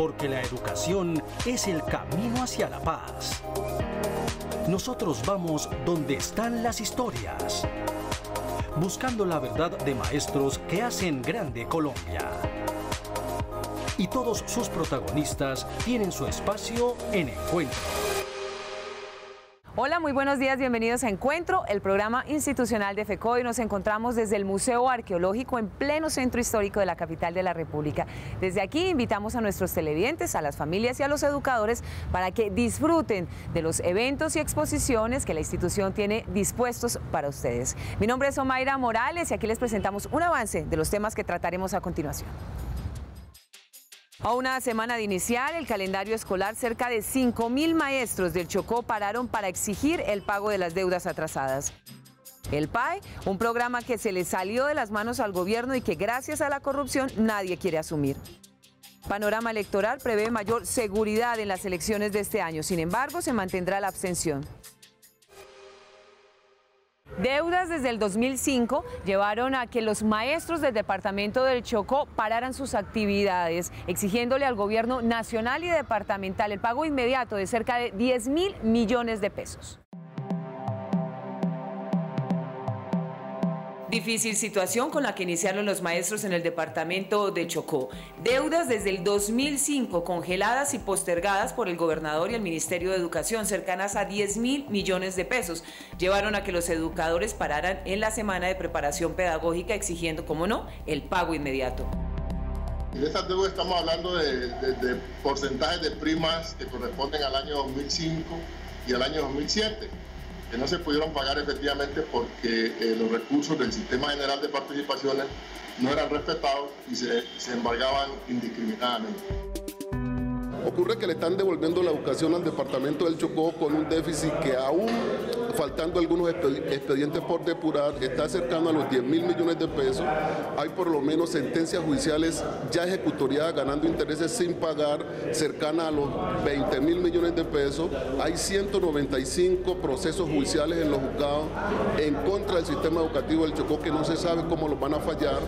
porque la educación es el camino hacia la paz. Nosotros vamos donde están las historias, buscando la verdad de maestros que hacen grande Colombia. Y todos sus protagonistas tienen su espacio en Encuentro. Hola, muy buenos días, bienvenidos a Encuentro, el programa institucional de FECO. Hoy nos encontramos desde el Museo Arqueológico en pleno centro histórico de la capital de la República. Desde aquí invitamos a nuestros televidentes, a las familias y a los educadores para que disfruten de los eventos y exposiciones que la institución tiene dispuestos para ustedes. Mi nombre es Omaira Morales y aquí les presentamos un avance de los temas que trataremos a continuación. A una semana de iniciar el calendario escolar, cerca de 5.000 maestros del Chocó pararon para exigir el pago de las deudas atrasadas. El PAE, un programa que se le salió de las manos al gobierno y que gracias a la corrupción nadie quiere asumir. Panorama electoral prevé mayor seguridad en las elecciones de este año, sin embargo se mantendrá la abstención. Deudas desde el 2005 llevaron a que los maestros del departamento del Chocó pararan sus actividades, exigiéndole al gobierno nacional y departamental el pago inmediato de cerca de 10.000 millones de pesos. Difícil situación con la que iniciaron los maestros en el departamento de Chocó. Deudas desde el 2005 congeladas y postergadas por el gobernador y el Ministerio de Educación, cercanas a 10.000 millones de pesos, llevaron a que los educadores pararan en la semana de preparación pedagógica exigiendo, como no, el pago inmediato. En estas deudas estamos hablando de porcentajes de primas que corresponden al año 2005 y al año 2007. Que no se pudieron pagar efectivamente porque los recursos del Sistema General de Participaciones no eran respetados y se embargaban indiscriminadamente. Ocurre que le están devolviendo la educación al departamento del Chocó con un déficit que aún, faltando algunos expedientes por depurar, está cercano a los 10.000 millones de pesos. Hay por lo menos sentencias judiciales ya ejecutoriadas ganando intereses sin pagar, cercana a los 20.000 millones de pesos. Hay 195 procesos judiciales en los juzgados en contra del sistema educativo del Chocó que no se sabe cómo los van a fallar.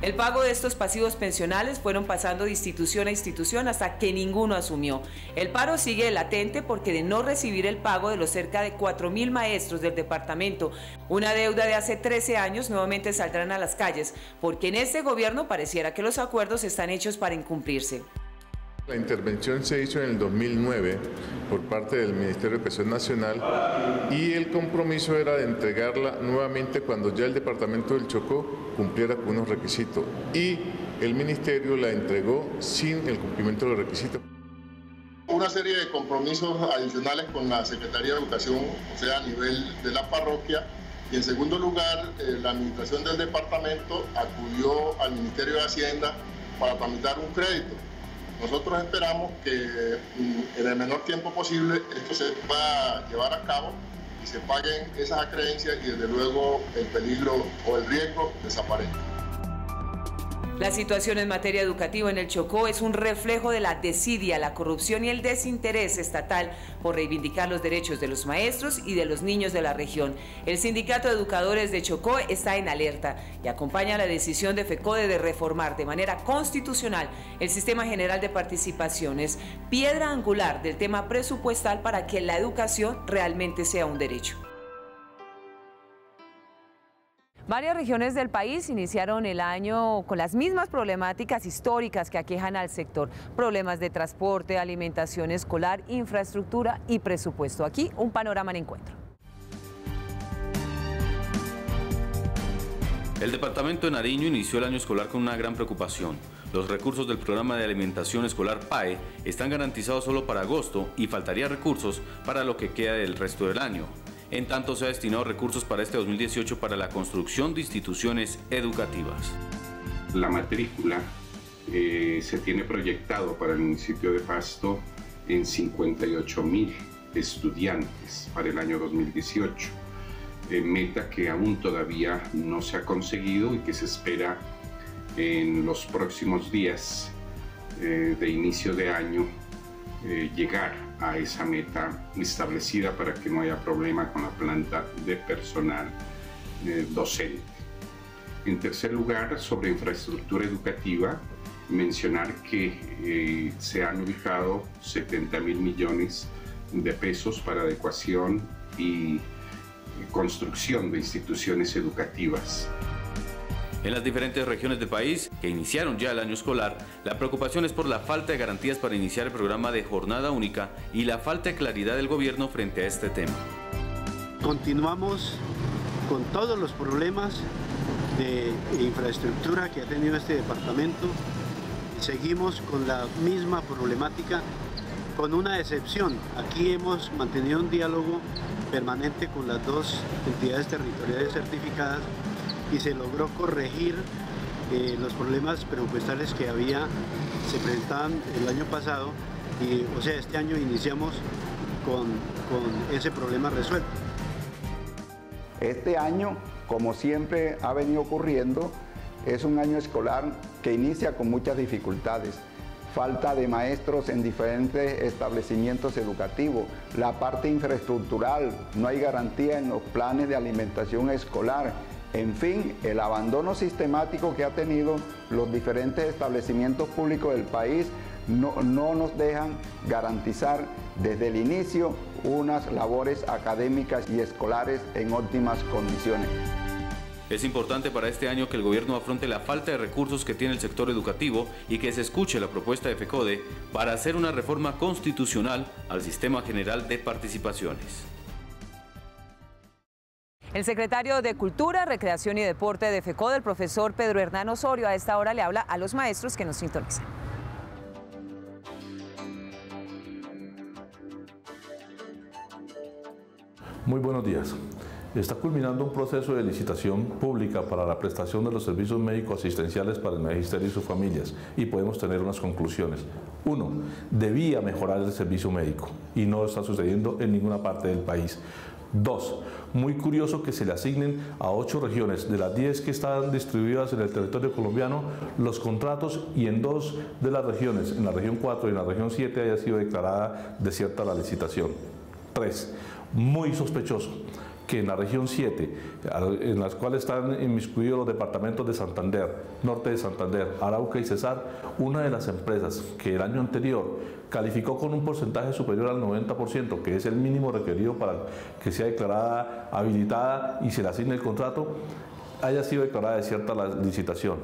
El pago de estos pasivos pensionales fueron pasando de institución a institución hasta que ninguno asumió. El paro sigue latente porque de no recibir el pago de los cerca de 4.000 maestros del departamento, una deuda de hace 13 años, nuevamente saldrán a las calles, porque en este gobierno pareciera que los acuerdos están hechos para incumplirse. La intervención se hizo en el 2009 por parte del Ministerio de Educación Nacional y el compromiso era de entregarla nuevamente cuando ya el departamento del Chocó cumpliera con unos requisitos y el Ministerio la entregó sin el cumplimiento de los requisitos. Una serie de compromisos adicionales con la Secretaría de Educación, o sea, a nivel de la parroquia, y en segundo lugar, la administración del departamento acudió al Ministerio de Hacienda para tramitar un crédito. Nosotros esperamos que en el menor tiempo posible esto se va a llevar a cabo y se paguen esas acreencias y desde luego el peligro o el riesgo desaparezca. La situación en materia educativa en el Chocó es un reflejo de la desidia, la corrupción y el desinterés estatal por reivindicar los derechos de los maestros y de los niños de la región. El Sindicato de Educadores de Chocó está en alerta y acompaña la decisión de FECODE de reformar de manera constitucional el Sistema General de Participaciones, piedra angular del tema presupuestal para que la educación realmente sea un derecho. Varias regiones del país iniciaron el año con las mismas problemáticas históricas que aquejan al sector. Problemas de transporte, alimentación escolar, infraestructura y presupuesto. Aquí un panorama en Encuentro. El departamento de Nariño inició el año escolar con una gran preocupación. Los recursos del programa de alimentación escolar PAE están garantizados solo para agosto y faltaría recursos para lo que queda del resto del año. En tanto, se ha destinado recursos para este 2018 para la construcción de instituciones educativas. La matrícula se tiene proyectado para el municipio de Pasto en 58.000 estudiantes para el año 2018. Meta que aún todavía no se ha conseguido y que se espera en los próximos días de inicio de año llegar a esa meta establecida para que no haya problema con la planta de personal docente. En tercer lugar, sobre infraestructura educativa, mencionar que se han ubicado 70.000 millones de pesos para adecuación y construcción de instituciones educativas. En las diferentes regiones del país que iniciaron ya el año escolar, la preocupación es por la falta de garantías para iniciar el programa de jornada única y la falta de claridad del gobierno frente a este tema. Continuamos con todos los problemas de infraestructura que ha tenido este departamento y seguimos con la misma problemática, con una excepción. Aquí hemos mantenido un diálogo permanente con las dos entidades territoriales certificadas y se logró corregir los problemas presupuestales que se presentaban el año pasado y, o sea, este año iniciamos con ese problema resuelto. Este año, como siempre ha venido ocurriendo, es un año escolar que inicia con muchas dificultades. Falta de maestros en diferentes establecimientos educativos, la parte infraestructural, no hay garantía en los planes de alimentación escolar. En fin, el abandono sistemático que ha tenido los diferentes establecimientos públicos del país no nos dejan garantizar desde el inicio unas labores académicas y escolares en óptimas condiciones. Es importante para este año que el gobierno afronte la falta de recursos que tiene el sector educativo y que se escuche la propuesta de FECODE para hacer una reforma constitucional al Sistema General de Participaciones. El secretario de Cultura, Recreación y Deporte de FECODE, el profesor Pedro Hernán Osorio, a esta hora le habla a los maestros que nos sintonizan. Muy buenos días. Está culminando un proceso de licitación pública para la prestación de los servicios médicos asistenciales para el magisterio y sus familias y podemos tener unas conclusiones. 1. Debía mejorar el servicio médico y no está sucediendo en ninguna parte del país. 2. Muy curioso que se le asignen a 8 regiones de las 10 que están distribuidas en el territorio colombiano los contratos y en 2 de las regiones, en la región 4 y en la región 7, haya sido declarada desierta la licitación. 3. Muy sospechoso que en la región 7, en las cuales están inmiscuidos los departamentos de Santander, Norte de Santander, Arauca y Cesar, una de las empresas que el año anterior calificó con un porcentaje superior al 90%, que es el mínimo requerido para que sea declarada habilitada y se le asigne el contrato, haya sido declarada desierta la licitación.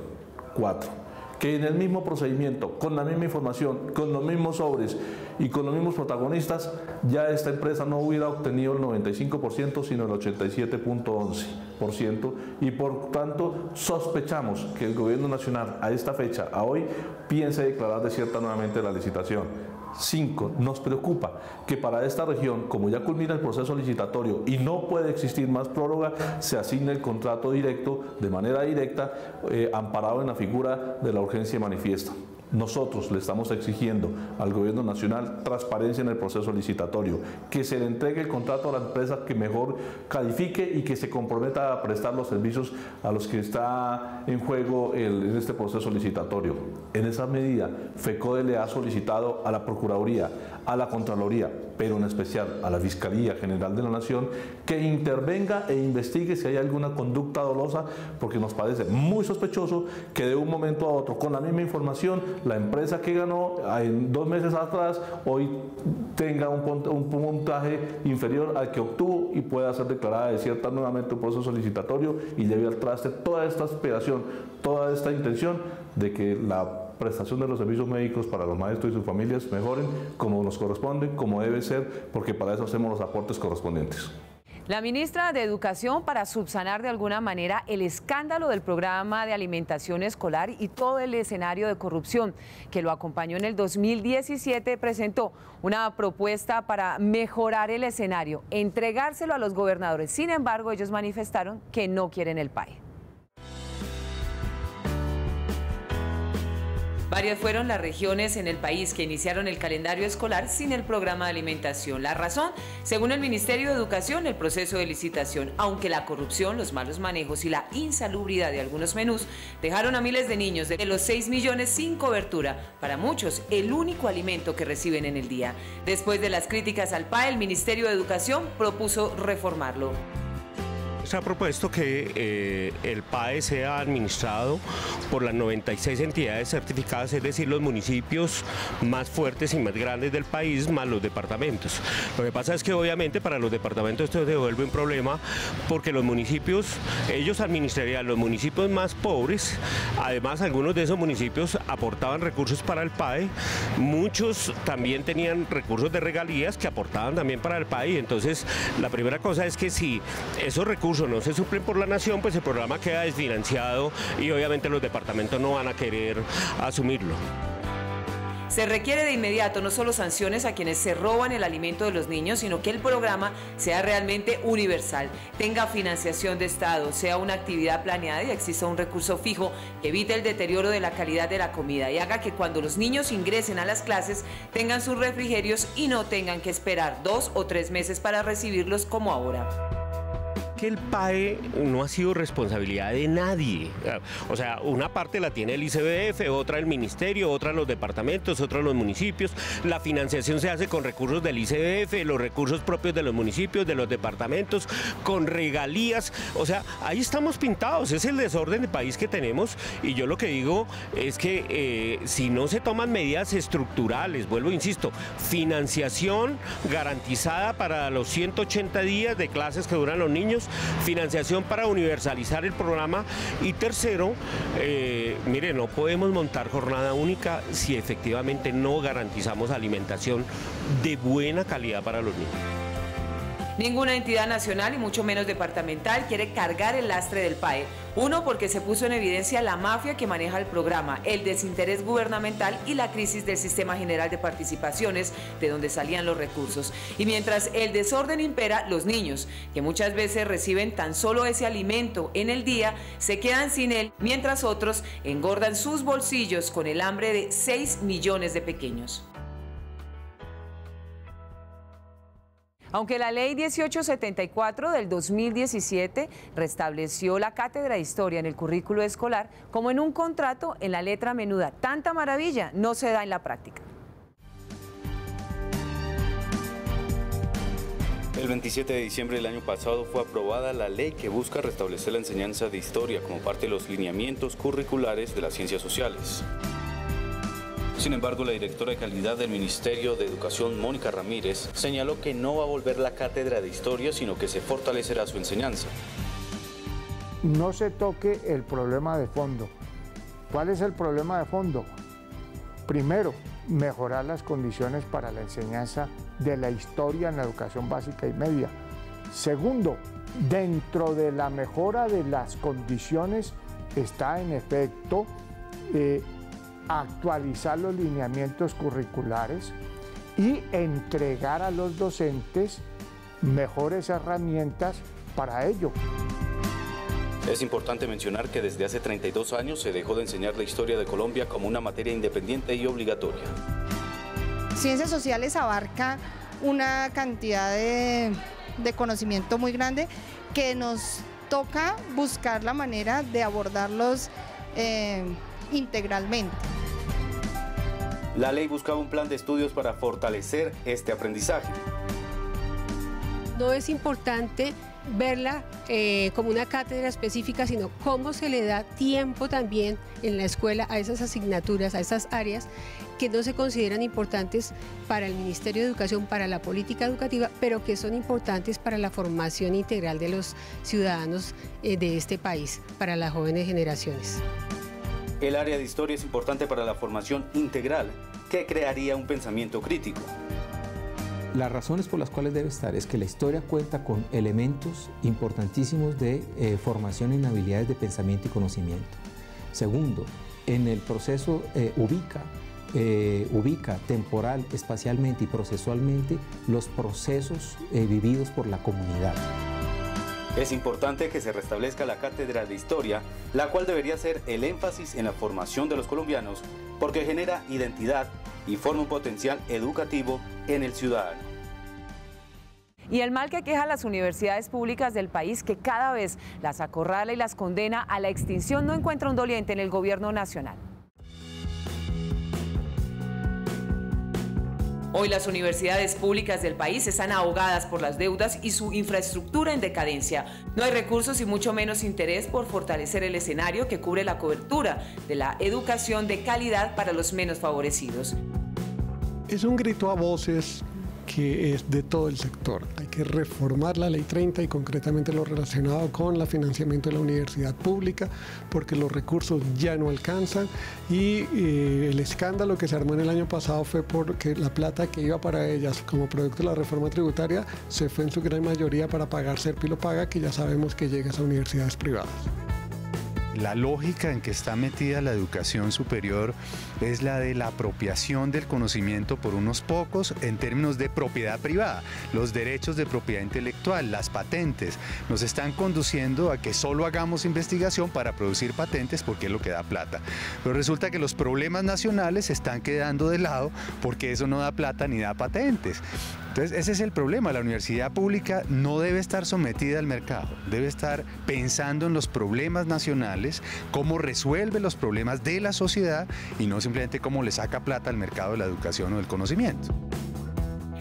4. Que en el mismo procedimiento, con la misma información, con los mismos sobres y con los mismos protagonistas, ya esta empresa no hubiera obtenido el 95%, sino el 87.11%, y por tanto sospechamos que el gobierno nacional a esta fecha, a hoy, piense declarar desierta nuevamente la licitación. 5. Nos preocupa que para esta región, como ya culmina el proceso licitatorio y no puede existir más prórroga, se asigne el contrato directo, de manera directa, amparado en la figura de la urgencia manifiesta. Nosotros le estamos exigiendo al gobierno nacional transparencia en el proceso licitatorio, que se le entregue el contrato a la empresa que mejor califique y que se comprometa a prestar los servicios a los que está en juego en este proceso licitatorio. En esa medida, FECODE le ha solicitado a la Procuraduría, a la Contraloría, pero en especial a la Fiscalía General de la Nación, que intervenga e investigue si hay alguna conducta dolosa, porque nos parece muy sospechoso que de un momento a otro, con la misma información, la empresa que ganó en 2 meses atrás, hoy tenga un puntaje inferior al que obtuvo y pueda ser declarada desierta nuevamente un proceso licitatorio y lleve al traste toda esta aspiración, toda esta intención de que la prestación de los servicios médicos para los maestros y sus familias mejoren como nos corresponde, como debe ser, porque para eso hacemos los aportes correspondientes. La ministra de Educación, para subsanar de alguna manera el escándalo del programa de alimentación escolar y todo el escenario de corrupción que lo acompañó en el 2017, presentó una propuesta para mejorar el escenario, entregárselo a los gobernadores. Sin embargo, ellos manifestaron que no quieren el PAE. Varias fueron las regiones en el país que iniciaron el calendario escolar sin el programa de alimentación. La razón, según el Ministerio de Educación, el proceso de licitación, aunque la corrupción, los malos manejos y la insalubridad de algunos menús dejaron a miles de niños de los 6 millones sin cobertura, para muchos el único alimento que reciben en el día. Después de las críticas al PAE, el Ministerio de Educación propuso reformarlo. Se ha propuesto que el PAE sea administrado por las 96 entidades certificadas, es decir, los municipios más fuertes y más grandes del país, más los departamentos. Lo que pasa es que obviamente para los departamentos esto se vuelve un problema porque los municipios, ellos administrarían los municipios más pobres. Además, algunos de esos municipios aportaban recursos para el PAE, muchos también tenían recursos de regalías que aportaban también para el PAE. Entonces, la primera cosa es que si esos recursos no se suplen por la nación, pues el programa queda desfinanciado y obviamente los departamentos no van a querer asumirlo. Se requiere de inmediato no solo sanciones a quienes se roban el alimento de los niños, sino que el programa sea realmente universal, tenga financiación de Estado, sea una actividad planeada y exista un recurso fijo que evite el deterioro de la calidad de la comida y haga que cuando los niños ingresen a las clases tengan sus refrigerios y no tengan que esperar 2 o 3 meses para recibirlos como ahora. Que el PAE no ha sido responsabilidad de nadie. O sea, una parte la tiene el ICBF, otra el ministerio, otra los departamentos, otra los municipios. La financiación se hace con recursos del ICBF, los recursos propios de los municipios, de los departamentos, con regalías. O sea, ahí estamos pintados, es el desorden de país que tenemos y yo lo que digo es que si no se toman medidas estructurales, vuelvo, insisto, financiación garantizada para los 180 días de clases que duran los niños, financiación para universalizar el programa y tercero, mire, no podemos montar jornada única si efectivamente no garantizamos alimentación de buena calidad para los niños. Ninguna entidad nacional y mucho menos departamental quiere cargar el lastre del PAE. Uno, porque se puso en evidencia la mafia que maneja el programa, el desinterés gubernamental y la crisis del sistema general de participaciones de donde salían los recursos. Y mientras el desorden impera, los niños, que muchas veces reciben tan solo ese alimento en el día, se quedan sin él, mientras otros engordan sus bolsillos con el hambre de 6 millones de pequeños. Aunque la Ley 1874 del 2017 restableció la cátedra de historia en el currículo escolar, como en un contrato en la letra menuda, tanta maravilla no se da en la práctica. El 27 de diciembre del año pasado fue aprobada la ley que busca restablecer la enseñanza de historia como parte de los lineamientos curriculares de las ciencias sociales. Sin embargo, la directora de calidad del Ministerio de Educación, Mónica Ramírez, señaló que no va a volver la cátedra de historia, sino que se fortalecerá su enseñanza. No se toque el problema de fondo. ¿Cuál es el problema de fondo? Primero, mejorar las condiciones para la enseñanza de la historia en la educación básica y media. Segundo, dentro de la mejora de las condiciones está en efecto actualizar los lineamientos curriculares y entregar a los docentes mejores herramientas para ello. Es importante mencionar que desde hace 32 años se dejó de enseñar la historia de Colombia como una materia independiente y obligatoria. Ciencias sociales abarca una cantidad de conocimiento muy grande que nos toca buscar la manera de abordarlos integralmente. La ley buscaba un plan de estudios para fortalecer este aprendizaje. No es importante verla como una cátedra específica, sino cómo se le da tiempo también en la escuela a esas asignaturas, a esas áreas que no se consideran importantes para el Ministerio de Educación, para la política educativa, pero que son importantes para la formación integral de los ciudadanos de este país, para las jóvenes generaciones. El área de historia es importante para la formación integral, que crearía un pensamiento crítico. Las razones por las cuales debe estar es que la historia cuenta con elementos importantísimos de formación en habilidades de pensamiento y conocimiento. Segundo, en el proceso ubica temporal, espacialmente y procesualmente los procesos vividos por la comunidad. Es importante que se restablezca la cátedra de historia, la cual debería ser el énfasis en la formación de los colombianos, porque genera identidad y forma un potencial educativo en el ciudadano. Y el mal que aqueja a las universidades públicas del país, que cada vez las acorrala y las condena a la extinción, no encuentra un doliente en el gobierno nacional. Hoy las universidades públicas del país están ahogadas por las deudas y su infraestructura en decadencia. No hay recursos y mucho menos interés por fortalecer el escenario que cubre la cobertura de la educación de calidad para los menos favorecidos. Es un grito a voces que es de todo el sector. Hay que reformar la Ley 30 y concretamente lo relacionado con el financiamiento de la universidad pública, porque los recursos ya no alcanzan y el escándalo que se armó en el año pasado fue porque la plata que iba para ellas como producto de la reforma tributaria se fue en su gran mayoría para pagar Serpilo Paga, que ya sabemos que llega a universidades privadas. La lógica en que está metida la educación superior es la de la apropiación del conocimiento por unos pocos en términos de propiedad privada. Los derechos de propiedad intelectual, las patentes, nos están conduciendo a que solo hagamos investigación para producir patentes porque es lo que da plata. Pero resulta que los problemas nacionales se están quedando de lado porque eso no da plata ni da patentes. Entonces ese es el problema, la universidad pública no debe estar sometida al mercado, debe estar pensando en los problemas nacionales, cómo resuelve los problemas de la sociedad y no simplemente cómo le saca plata al mercado de la educación o del conocimiento.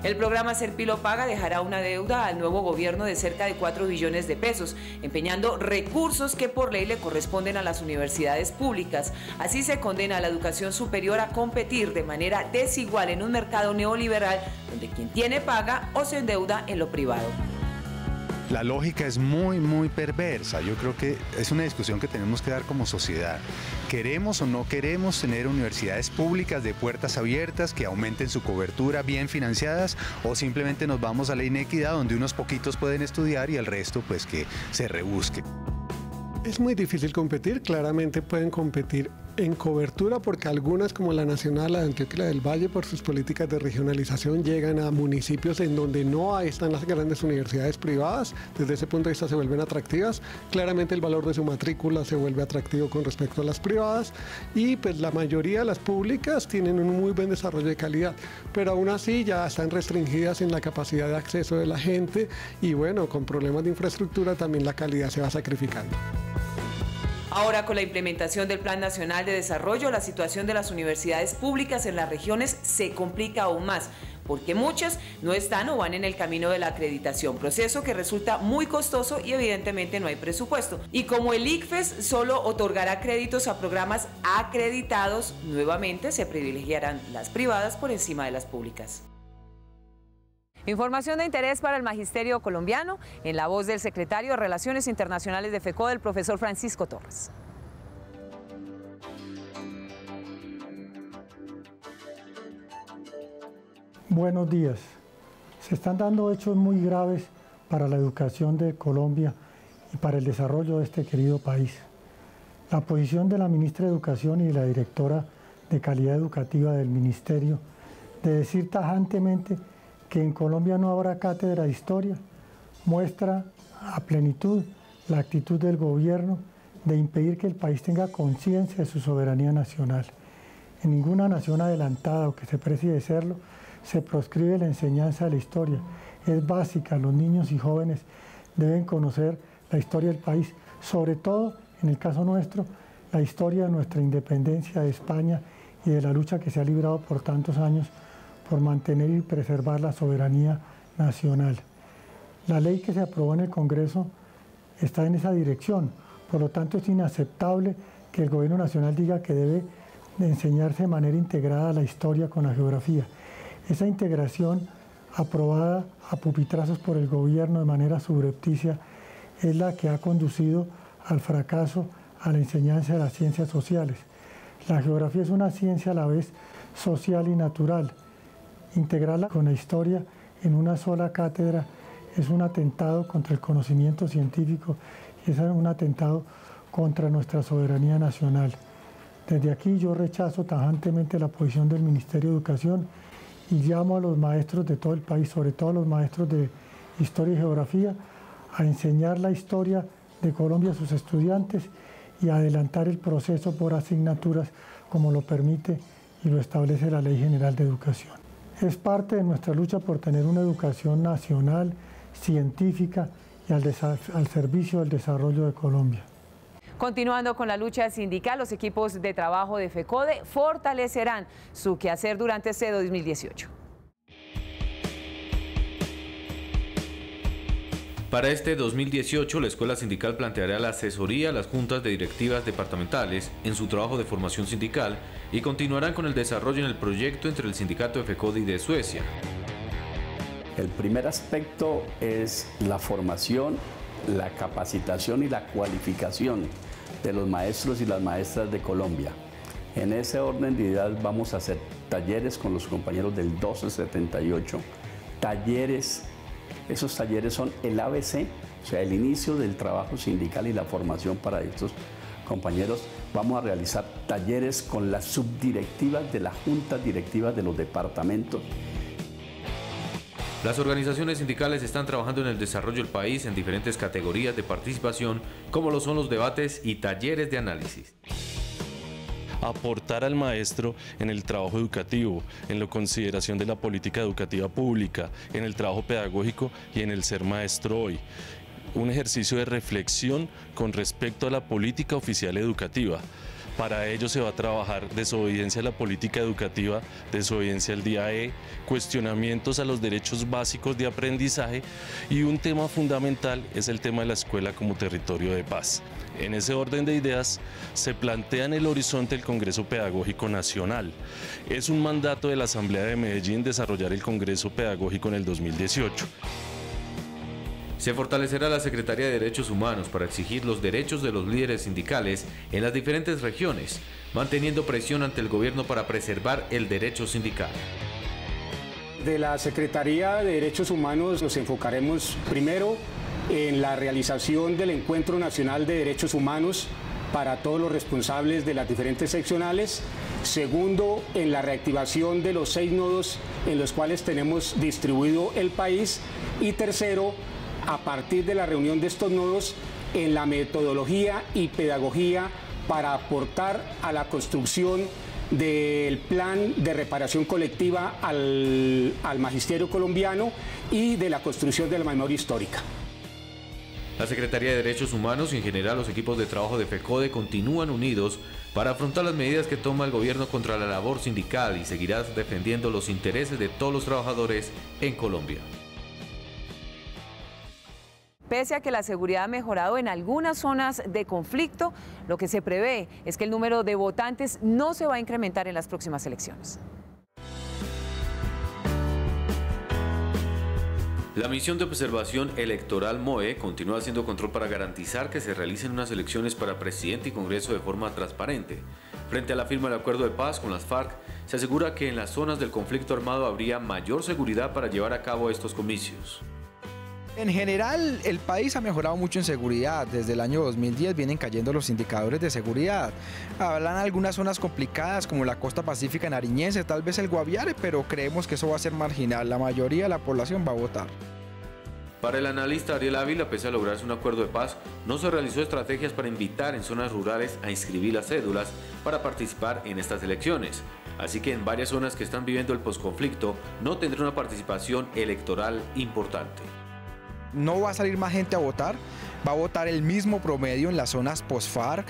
El programa Serpilo Paga dejará una deuda al nuevo gobierno de cerca de 4 billones de pesos, empeñando recursos que por ley le corresponden a las universidades públicas. Así se condena a la educación superior a competir de manera desigual en un mercado neoliberal donde quien tiene paga o se endeuda en lo privado. La lógica es muy perversa. Yo creo que es una discusión que tenemos que dar como sociedad. ¿Queremos o no queremos tener universidades públicas de puertas abiertas que aumenten su cobertura, bien financiadas, o simplemente nos vamos a la inequidad donde unos poquitos pueden estudiar y el resto pues que se rebusque? Es muy difícil competir, claramente pueden competir en cobertura porque algunas como la Nacional, la de Antioquia y la del Valle, por sus políticas de regionalización llegan a municipios en donde no están las grandes universidades privadas, desde ese punto de vista se vuelven atractivas, claramente el valor de su matrícula se vuelve atractivo con respecto a las privadas y pues la mayoría de las públicas tienen un muy buen desarrollo de calidad, pero aún así ya están restringidas en la capacidad de acceso de la gente y bueno, con problemas de infraestructura también la calidad se va sacrificando. Ahora, con la implementación del Plan Nacional de Desarrollo, la situación de las universidades públicas en las regiones se complica aún más, porque muchas no están o van en el camino de la acreditación, proceso que resulta muy costoso y evidentemente no hay presupuesto. Y como el ICFES solo otorgará créditos a programas acreditados, nuevamente se privilegiarán las privadas por encima de las públicas. Información de interés para el magisterio colombiano en la voz del secretario de Relaciones Internacionales de FECODE, el profesor Francisco Torres. Buenos días. Se están dando hechos muy graves para la educación de Colombia y para el desarrollo de este querido país. La posición de la ministra de Educación y de la directora de Calidad Educativa del Ministerio de decir tajantemente que en Colombia no habrá cátedra de historia, muestra a plenitud la actitud del gobierno de impedir que el país tenga conciencia de su soberanía nacional. En ninguna nación adelantada o que se precie de serlo, se proscribe la enseñanza de la historia. Es básica, los niños y jóvenes deben conocer la historia del país, sobre todo, en el caso nuestro, la historia de nuestra independencia de España y de la lucha que se ha librado por tantos años por mantener y preservar la soberanía nacional. La ley que se aprobó en el Congreso está en esa dirección, por lo tanto es inaceptable que el Gobierno Nacional diga que debe enseñarse de manera integrada la historia con la geografía. Esa integración aprobada a pupitrazos por el Gobierno de manera subrepticia es la que ha conducido al fracaso a la enseñanza de las ciencias sociales. La geografía es una ciencia a la vez social y natural. Integrarla con la historia en una sola cátedra es un atentado contra el conocimiento científico y es un atentado contra nuestra soberanía nacional. Desde aquí yo rechazo tajantemente la posición del Ministerio de Educación y llamo a los maestros de todo el país, sobre todo a los maestros de Historia y Geografía, a enseñar la historia de Colombia a sus estudiantes y a adelantar el proceso por asignaturas como lo permite y lo establece la Ley General de Educación. Es parte de nuestra lucha por tener una educación nacional, científica y al servicio del desarrollo de Colombia. Continuando con la lucha sindical, los equipos de trabajo de FECODE fortalecerán su quehacer durante este 2018. Para este 2018, la Escuela Sindical planteará la asesoría a las juntas de directivas departamentales en su trabajo de formación sindical y continuarán con el desarrollo en el proyecto entre el sindicato FECODE y de Suecia. El primer aspecto es la formación, la capacitación y la cualificación de los maestros y las maestras de Colombia. En ese orden de ideas vamos a hacer talleres con los compañeros del 1278, talleres. Esos talleres son el ABC, o sea, el inicio del trabajo sindical y la formación para estos compañeros. Vamos a realizar talleres con las subdirectivas de las juntas directivas de los departamentos. Las organizaciones sindicales están trabajando en el desarrollo del país en diferentes categorías de participación, como lo son los debates y talleres de análisis. Aportar al maestro en el trabajo educativo, en la consideración de la política educativa pública, en el trabajo pedagógico y en el ser maestro hoy. Un ejercicio de reflexión con respecto a la política oficial educativa. Para ello se va a trabajar desobediencia a la política educativa, desobediencia al DIAE, cuestionamientos a los derechos básicos de aprendizaje y un tema fundamental es el tema de la escuela como territorio de paz. En ese orden de ideas se plantea en el horizonte el Congreso Pedagógico Nacional. Es un mandato de la Asamblea de Medellín desarrollar el Congreso Pedagógico en el 2018. Se fortalecerá la Secretaría de Derechos Humanos para exigir los derechos de los líderes sindicales en las diferentes regiones, manteniendo presión ante el gobierno para preservar el derecho sindical. De la Secretaría de Derechos Humanos nos enfocaremos primero en la realización del Encuentro Nacional de Derechos Humanos para todos los responsables de las diferentes seccionales. Segundo, en la reactivación de los 6 nodos en los cuales tenemos distribuido el país. Y tercero, a partir de la reunión de estos nodos, en la metodología y pedagogía para aportar a la construcción del plan de reparación colectiva al magisterio colombiano y de la construcción de la memoria histórica. La Secretaría de Derechos Humanos y en general los equipos de trabajo de FECODE continúan unidos para afrontar las medidas que toma el gobierno contra la labor sindical y seguirá defendiendo los intereses de todos los trabajadores en Colombia. Pese a que la seguridad ha mejorado en algunas zonas de conflicto, lo que se prevé es que el número de votantes no se va a incrementar en las próximas elecciones. La misión de observación electoral MOE continúa haciendo control para garantizar que se realicen unas elecciones para presidente y Congreso de forma transparente. Frente a la firma del acuerdo de paz con las FARC, se asegura que en las zonas del conflicto armado habría mayor seguridad para llevar a cabo estos comicios. En general, el país ha mejorado mucho en seguridad. Desde el año 2010 vienen cayendo los indicadores de seguridad. Hablan algunas zonas complicadas como la costa pacífica nariñense, tal vez el Guaviare, pero creemos que eso va a ser marginal. La mayoría de la población va a votar. Para el analista Ariel Ávila, pese a lograrse un acuerdo de paz, no se realizó estrategias para invitar en zonas rurales a inscribir las cédulas para participar en estas elecciones. Así que en varias zonas que están viviendo el posconflicto no tendrá una participación electoral importante. No va a salir más gente a votar, va a votar el mismo promedio en las zonas post-FARC,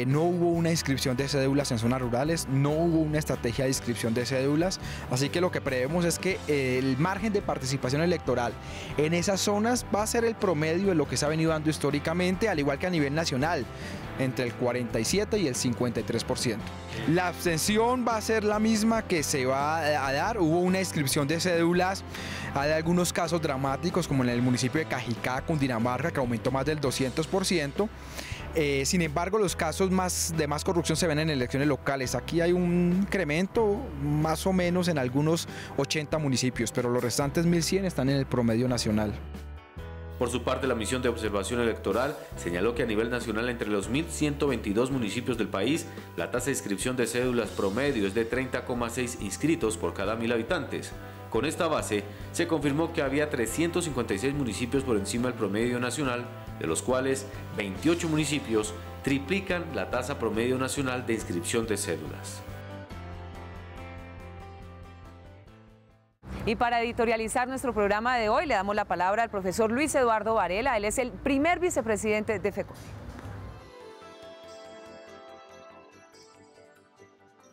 no hubo una inscripción de cédulas en zonas rurales, no hubo una estrategia de inscripción de cédulas, así que lo que prevemos es que el margen de participación electoral en esas zonas va a ser el promedio de lo que se ha venido dando históricamente, al igual que a nivel nacional, entre el 47 y el 53%. La abstención va a ser la misma que se va a dar, hubo una inscripción de cédulas, hay algunos casos dramáticos como en el municipio de Cajicá, Cundinamarca, que aumentó más del 200%. Sin embargo, los casos de más corrupción se ven en elecciones locales. Aquí hay un incremento más o menos en algunos 80 municipios, pero los restantes 1.100 están en el promedio nacional. Por su parte, la misión de observación electoral señaló que a nivel nacional, entre los 1.122 municipios del país, la tasa de inscripción de cédulas promedio es de 30,6 inscritos por cada 1.000 habitantes. Con esta base, se confirmó que había 356 municipios por encima del promedio nacional, de los cuales 28 municipios triplican la tasa promedio nacional de inscripción de cédulas. Y para editorializar nuestro programa de hoy, le damos la palabra al profesor Luis Eduardo Varela. Él es el primer vicepresidente de FECODE.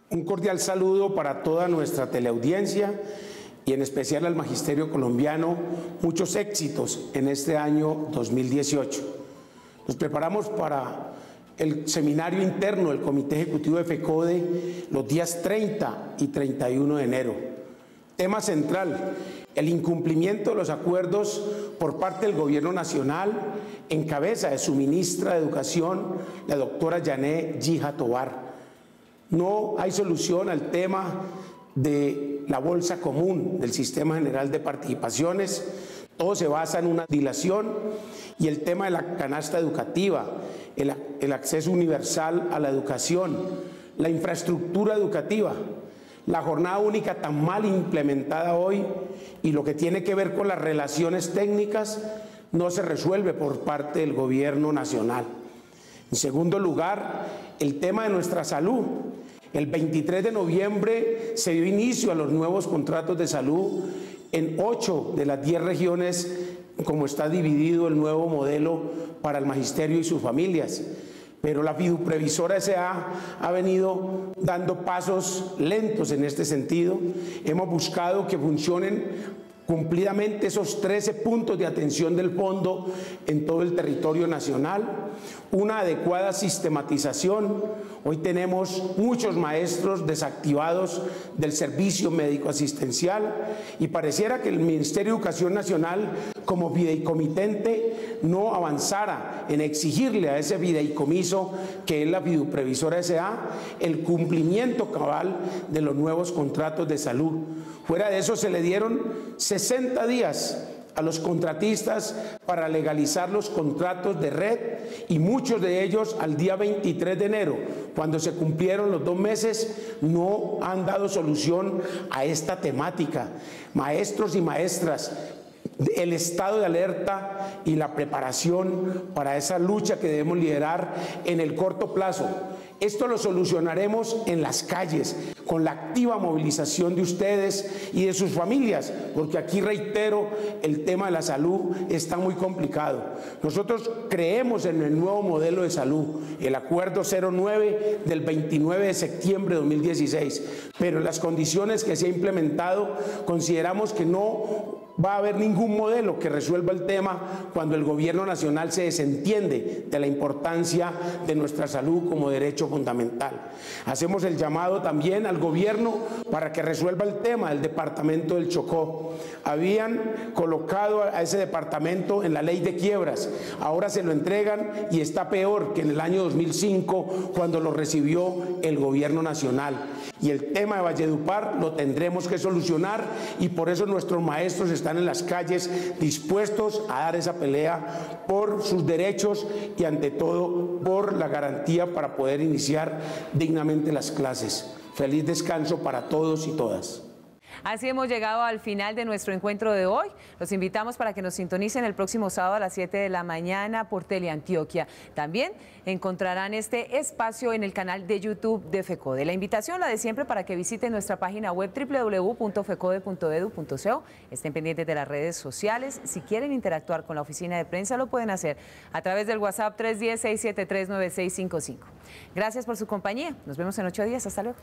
Un cordial saludo para toda nuestra teleaudiencia y en especial al magisterio colombiano muchos éxitos en este año 2018. Nos preparamos para el seminario interno del Comité Ejecutivo de FECODE los días 30 y 31 de enero. Tema central: el incumplimiento de los acuerdos por parte del Gobierno Nacional en cabeza de su ministra de Educación, la doctora Yané Gija Tobar. No hay solución al tema de la bolsa común del Sistema General de Participaciones. Todo se basa en una dilación, y el tema de la canasta educativa, el acceso universal a la educación, la infraestructura educativa, la jornada única tan mal implementada hoy y lo que tiene que ver con las relaciones técnicas no se resuelve por parte del Gobierno Nacional. En segundo lugar, el tema de nuestra salud. El 23 de noviembre se dio inicio a los nuevos contratos de salud en 8 de las 10 regiones, como está dividido el nuevo modelo para el magisterio y sus familias. Pero la Fiduprevisora S.A. ha venido dando pasos lentos en este sentido. Hemos buscado que funcionen cumplidamente esos 13 puntos de atención del fondo en todo el territorio nacional, una adecuada sistematización. Hoy tenemos muchos maestros desactivados del servicio médico asistencial y pareciera que el Ministerio de Educación Nacional, como fideicomitente, no avanzara en exigirle a ese fideicomiso que es la Fiduprevisora S.A. el cumplimiento cabal de los nuevos contratos de salud. Fuera de eso, se le dieron 60 días a los contratistas para legalizar los contratos de red, y muchos de ellos al día 23 de enero, cuando se cumplieron los 2 meses, no han dado solución a esta temática. Maestros y maestras, el estado de alerta y la preparación para esa lucha que debemos liderar en el corto plazo. Esto lo solucionaremos en las calles, con la activa movilización de ustedes y de sus familias, porque aquí, reitero, el tema de la salud está muy complicado. Nosotros creemos en el nuevo modelo de salud, el Acuerdo 09 del 29 de septiembre de 2016, pero en las condiciones que se ha implementado, consideramos que no va a haber ningún modelo que resuelva el tema cuando el Gobierno Nacional se desentiende de la importancia de nuestra salud como derecho fundamental. Hacemos el llamado también al Gobierno para que resuelva el tema del departamento del Chocó. Habían colocado a ese departamento en la ley de quiebras, ahora se lo entregan y está peor que en el año 2005, cuando lo recibió el Gobierno Nacional. Y el tema de Valledupar lo tendremos que solucionar, y por eso nuestros maestros están en las calles dispuestos a dar esa pelea por sus derechos y, ante todo, por la garantía para poder iniciar dignamente las clases. Feliz descanso para todos y todas. Así hemos llegado al final de nuestro encuentro de hoy. Los invitamos para que nos sintonicen el próximo sábado a las 7 de la mañana por Teleantioquia. También encontrarán este espacio en el canal de YouTube de FECODE. La invitación, la de siempre, para que visiten nuestra página web www.fecode.edu.co. Estén pendientes de las redes sociales. Si quieren interactuar con la oficina de prensa, lo pueden hacer a través del WhatsApp 310-673-9655. Gracias por su compañía. Nos vemos en 8 días. Hasta luego.